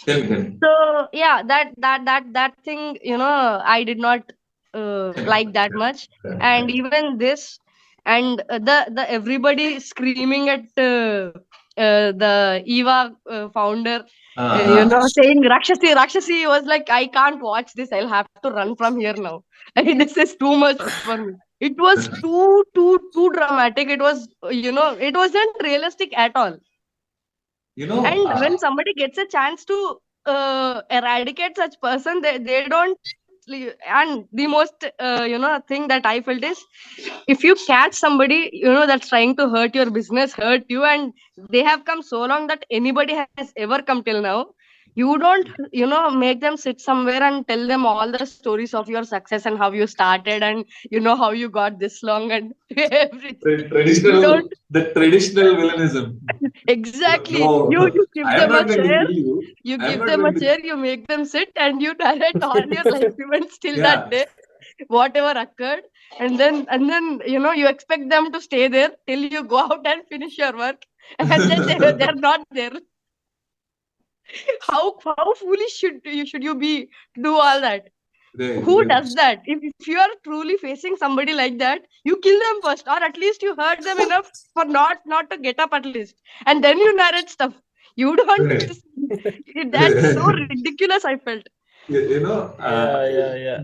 tell me. so yeah, that thing, I did not like that much. And even this, and the everybody screaming at the Eva founder, saying Rakshasi, Rakshasi, was like, I can't watch this. I'll have to run from here now. This is too much for me. It was too dramatic. It was, it wasn't realistic at all. And when somebody gets a chance to eradicate such person, they don't. And the most thing that I felt is, if you catch somebody that's trying to hurt your business, hurt you, and they have come so long that anybody has ever come till now, you don't make them sit somewhere and tell them all the stories of your success and how you started and how you got this long and everything. The traditional villainism. Exactly. No, you give them a chair. You I'm give not them a going to- chair. You make them sit, and you narrate all your life events till that day, whatever occurred, and then you expect them to stay there till you go out and finish your work, and then they're not there. How foolish should you be to do all that? Who does that? If you are truly facing somebody like that, you kill them first, or at least you hurt them enough for not to get up at least, and then you narrate stuff. You don't. That's so ridiculous, I felt.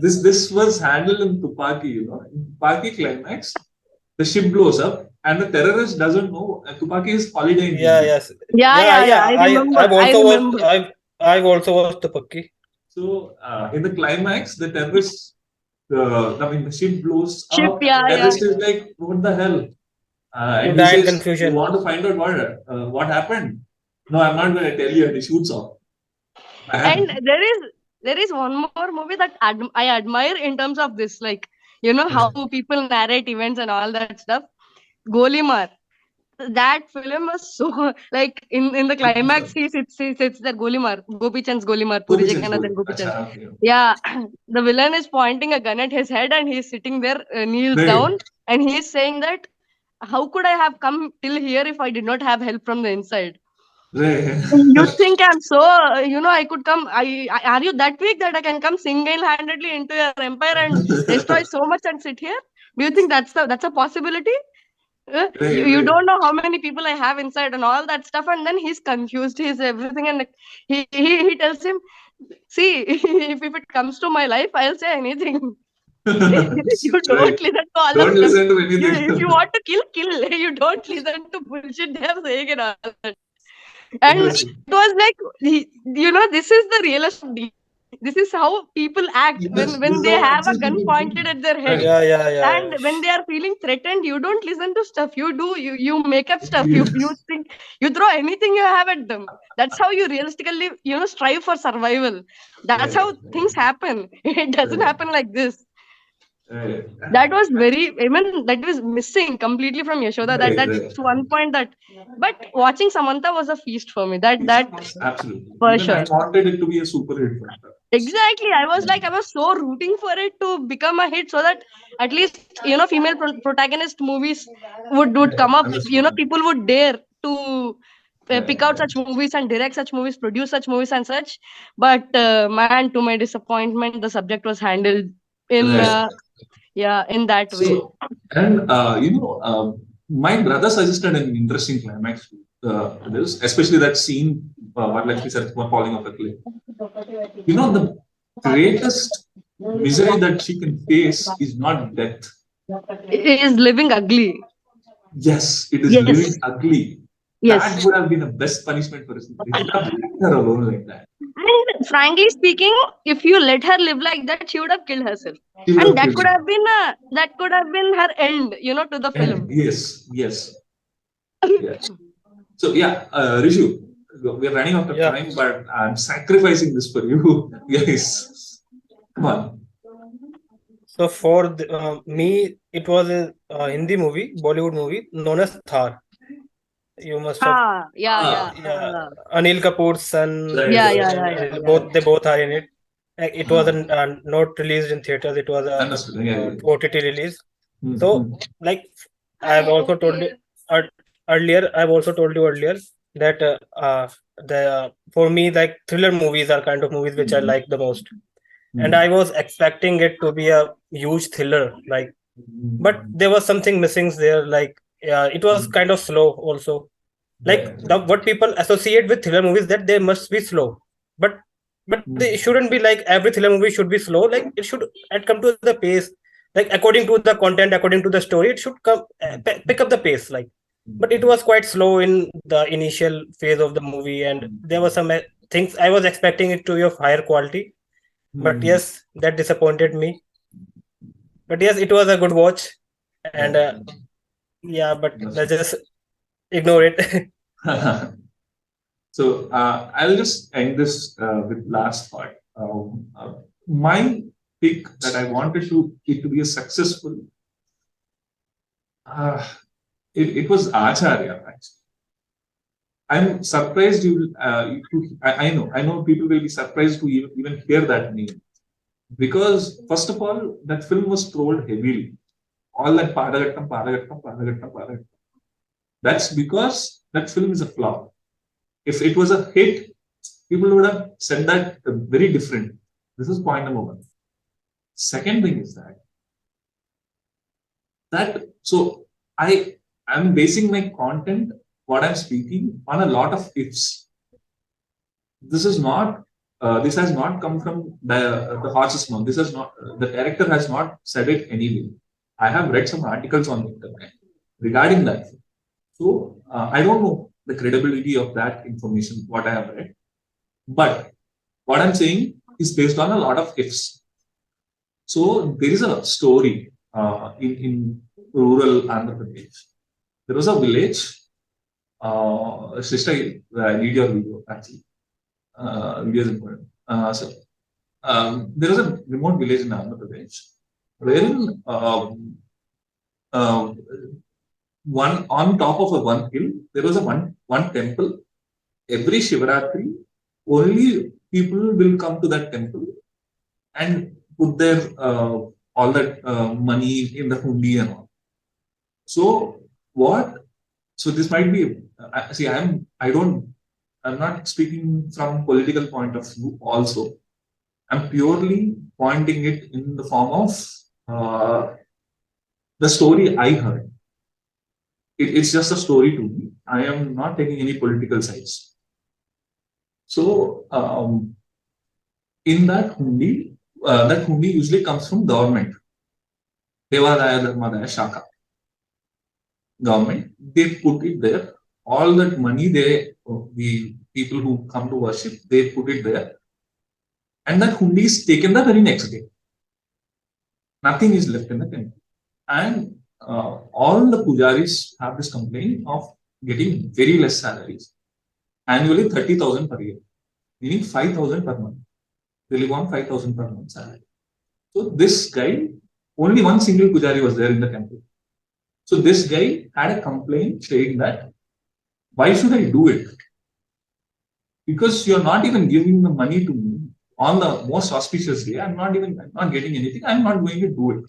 This was handled in Tupaki. In Tupaki climax, the ship blows up, and the terrorist doesn't know Tupaki is holiday in India. Yeah. I remember. I've also watched the Pakki. So in the climax, the terrorist, the ship blows up. The terrorist is like, what the hell? And he says, confusion. You want to find out what happened? No, I'm not going to tell you. And he shoots off. And there is one more movie that I admire in terms of this, like, how people narrate events and all that stuff. Golimar. That film was so, like, in the climax, he sits there, Golimar, Gopichand's Golimar, Puri Jagannath Gopichand. Yeah, the villain is pointing a gun at his head, and he's sitting there, kneels down, and he's saying that, how could I have come till here if I did not have help from the inside? You think I'm so, I could come, are you that weak that I can come single-handedly into your empire and destroy so much and sit here? Do you think that's a possibility? You don't know how many people I have inside and all that stuff, and then he's confused, he's everything, and he tells him, see, if it comes to my life, I'll say anything. You don't listen to all that stuff. To anything. If you want to kill. You don't listen to bullshit they're saying and all that. And it was like, this is the realest deal. This is how people act when they have a gun pointed at their head. Yeah. And when they are feeling threatened, you don't listen to stuff. You make up stuff. You think, you throw anything you have at them. That's how you realistically strive for survival. That's how things happen. It doesn't happen like this. That was that was missing completely from Yashoda. That's one point that. But watching Samantha was a feast for me. That Absolutely. for Even I sure. wanted it to be a super hit for her. Exactly. I was so rooting for it to become a hit so that at least, female protagonist movies would come up. People would dare to pick out such movies and direct such movies, produce such movies and such. But man, to my disappointment, the subject was handled in in that way. So, and my brother suggested an interesting climax to this, especially that scene, what like we said, falling off a cliff. The greatest misery that she can face is not death. It is living ugly. Yes, it is living ugly. Yes. That would have been the best punishment for us. They should have left her alone like that. And frankly speaking, if you let her live like that, she would have killed herself. And that could have been her end, to the film. Yes. Yes. So Rishu, we are running out of time, but I'm sacrificing this for you guys. Come on. So for me, it was a Hindi movie, Bollywood movie known as Thar. You must have. Anil Kapoor's son. They both are in it. It was not released in theaters. It was a OTT release. So, like I've also told you earlier, that for me, like thriller movies are kind of movies which I like the most. And I was expecting it to be a huge thriller, but there was something missing there. It was kind of slow also. What people associate with thriller movies, that they must be slow, but they shouldn't be. Like every thriller movie should be slow. Like it should come to the pace, like according to the content, according to the story, it should come pick up the pace. But it was quite slow in the initial phase of the movie, and there were some things I was expecting it to be of higher quality. But yes, that disappointed me. But yes, it was a good watch, and but let's just ignore it. So I'll just end this with last part. My pick that I wanted it to be a successful. It was Acharya. Actually, I'm surprised I know people will be surprised to even hear that name, because first of all, that film was trolled heavily. All that Padagattam. That's because that film is a flop. If it was a hit, people would have said that very different. This is point number one. Second thing is so I'm basing my content, what I'm speaking, on a lot of ifs. This has not come from the horse's mouth. This has not. The director has not said it anyway. I have read some articles on the internet regarding that. So I don't know the credibility of that information, what I have read. But what I'm saying is based on a lot of ifs. So there is a story in rural Andhra Pradesh. There was a village. Shresta, I need your video actually. Video is important. There was a remote village in Andhra Pradesh wherein one on top of one hill there was a one temple. Every Shivaratri, only people will come to that temple and put their all that money in the hundi and all. So this might be. I'm not speaking from political point of view. Also, I'm purely pointing it in the form of the story I heard. It's just a story to me. I am not taking any political sides. So, in that hundi usually comes from government. Devadaya Dharmadaya Shaka. Government, they put it there. All that money the people who come to worship, they put it there. And that hundi is taken the very next day. Nothing is left in the temple. And all the pujaris have this complaint of getting very less salaries. Annually 30,000 per year, meaning 5,000 per month. They live on 5,000 per month salary. So this guy, only one single pujari was there in the temple. So this guy had a complaint saying that, why should I do it? Because you're not even giving the money to me on the most auspicious day. I'm not getting anything. I'm not going to do it.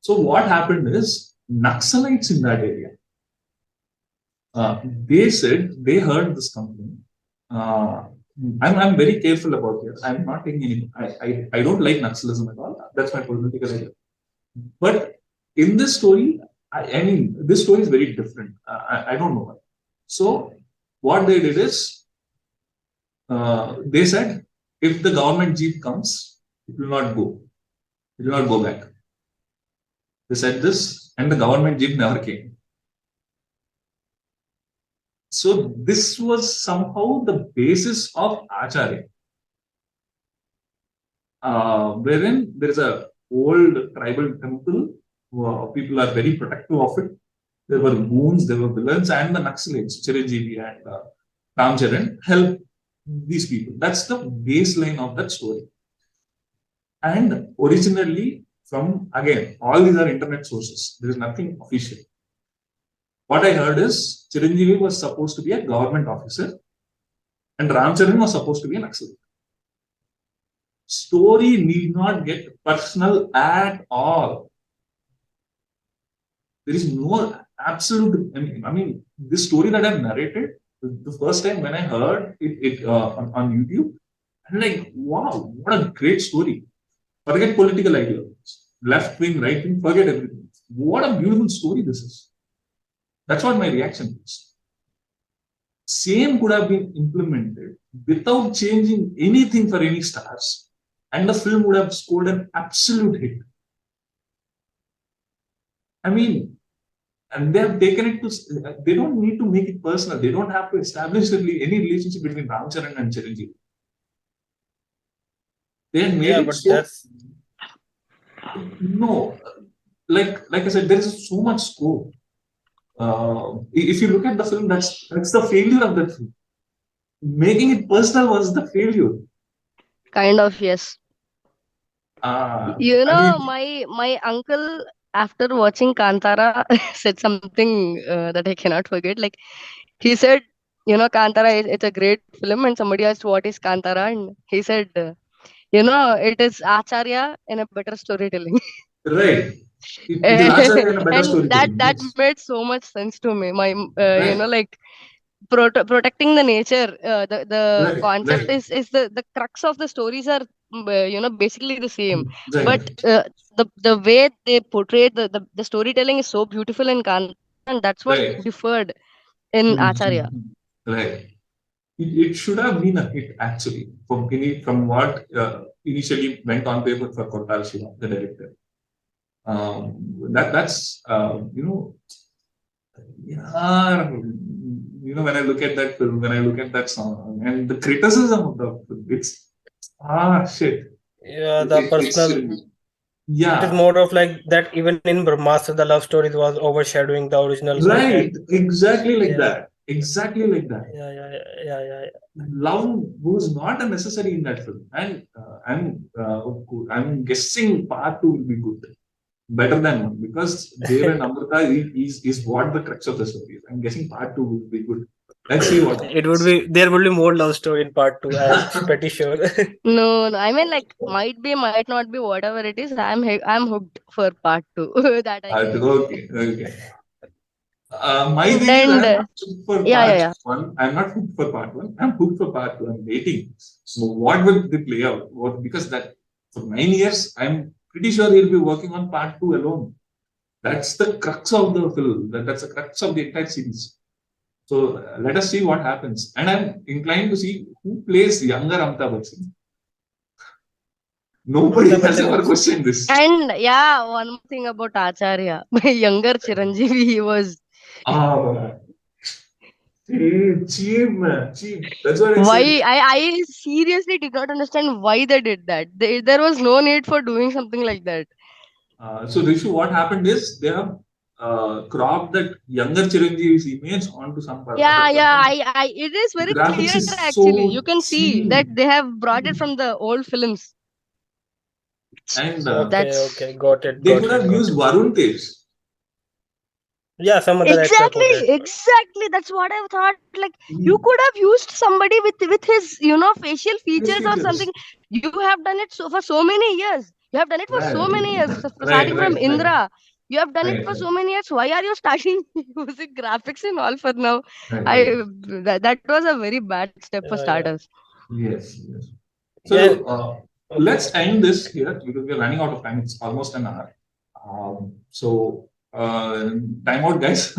So what happened is, Naxalites in that area, they said they heard this complaint. I'm very careful about it. I'm not taking any. I don't like Naxalism at all. That's my political idea. But in this story, I mean, this story is very different. I don't know why. So what they did is, they said, if the government jeep comes, it will not go. It will not go back. They said this, and the government jeep never came. So this was somehow the basis of Acharya, wherein there is a old tribal temple. People are very protective of it. There were goons, there were villains, and the Naxalites, Chiranjeevi and Ramcharan, helped these people. That's the baseline of that story. And originally, from again, all these are internet sources. There is nothing official. What I heard is, Chiranjeevi was supposed to be a government officer, and Ramcharan was supposed to be an Naxalite. Story need not get personal at all. There is no absolute. I mean, this story that I've narrated, the first time when I heard it on YouTube, I'm like, wow, what a great story. Forget political ideas, left wing, right wing, forget everything. What a beautiful story this is. That's what my reaction was. Same could have been implemented without changing anything for any stars, and the film would have scored an absolute hit. I mean, and they have taken it to, they don't need to make it personal. They don't have to establish any relationship between Ramcharan and Chiranjeevi. They have made it so. No, like I said, there is so much scope. If you look at the film, that's the failure of that film. Making it personal was the failure. Kind of, yes. You know, I mean, my uncle, after watching Kantara, said something that I cannot forget. Like, he said, you know, Kantara, it's a great film, and somebody asked what is Kantara, and he said, you know, it is Acharya in a better storytelling. right. It is Acharya in a better And storytelling. that Yes. made so much sense to me. My you Right. know, like protecting the nature. The Right. concept Right. is the crux of the stories are you know, basically the same, but Right. the way they portray the storytelling is so beautiful in Kantara, and that's what Right. differed in Acharya. Right. It should have been a hit actually from what initially went on paper for Kotal Shiva, the director. That's you know, yeah, you know, when I look at that film, when I look at that song, and the criticism of the film, it's shit. Yeah, the personal. It is Yeah, more of like that. Even in Brahmastra, the love stories was overshadowing the original one. right. And Exactly like yeah, that. Exactly like that. yeah. Love was not a necessary in that film, and I'm guessing part two will be good, better than one, because Dev and Amrita is what the crux of the story is. I'm guessing part two will be good. Let's see what It would be, there would be more love story in part two. I'm pretty sure. No, I mean, like, might be, might not be, whatever it is. I'm hooked for part two. That I can say. Okay. My And thing is, then, I'm not hooked for yeah. part one. I'm not hooked for part one. I'm hooked for part two. I'm waiting. So what will they play out? Because that for 9 years, I'm pretty sure he'll be working on part two alone. That's the crux of the film. That's the crux of the entire series. So let us see what happens. And I'm inclined to see who plays younger Amitabh Bachchan. Nobody has ever questioned this. And yeah, one more thing about Acharya. My younger Chiranjeevi, he was. Ah, Cheap, man. Cheap. That's what I Why? said. I seriously did not understand why they did that. There was no need for doing something like that. So Rishu, what happened is they have cropped that younger Chiranjeevi's image onto some other Yeah. person. It is The very graphics clear is actually. You so can see that cheap, they have brought it from the old films. and Okay, That's got it, they got could it, have got used it. Varun Tej. Yeah, some other actor exactly, could have. exactly. That's what I thought. Like you He, could have used somebody with his facial his features or something. features. You have done it for so many years. You have done it for so Right, many years. right, Starting from right, right, Indra, you have done it right, for right, so many years. Why are you starting using graphics and all for now? right, I right. that was a very bad step for Yeah. starters. Yes, yes. Yeah. So Okay. let's end this here because we're running out of time. It's almost an hour. So time out, guys.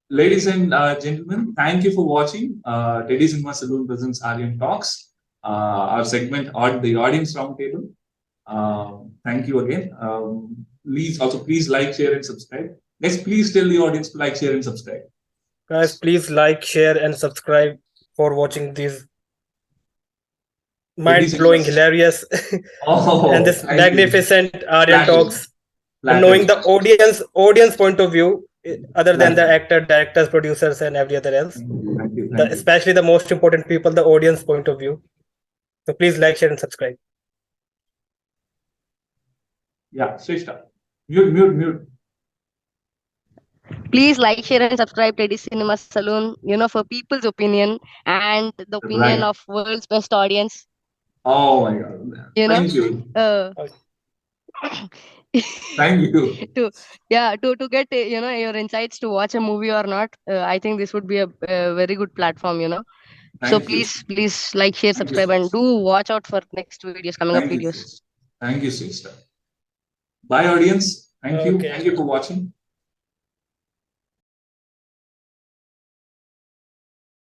Ladies and gentlemen, thank you for watching Teddy Cinema Saloon presents Aryan Talks, our segment on the audience roundtable. Thank you again. Please like, share, and subscribe. Guys, please tell the audience to like, share, and subscribe. Guys, please like, share, and subscribe for watching these Teddy mind-blowing, Cinemas. hilarious, and Oh, this thank you. magnificent Aryan Flattered. talks. And knowing Flattered. the audience point of view, other than the Flattered. actor, directors, producers, and every other else, Thank you. Thank you. Thank you. especially the most important people, the audience point of view. So please like, share, and subscribe. Yeah, Shresta. Mute. Please like, share, and subscribe Teddy Cinema Saloon. For people's opinion and the opinion Right. of world's best audience. Oh my God. You know. Thank you. Uh, Thank you. to get your insights to watch a movie or not. I think this would be a very good platform. So Thank you. please like, share, Thank you. subscribe, and do watch out for next videos, coming up Thank you, videos. sis. Thank you, sister. Bye, audience. Thank you. Okay. Thank you for watching.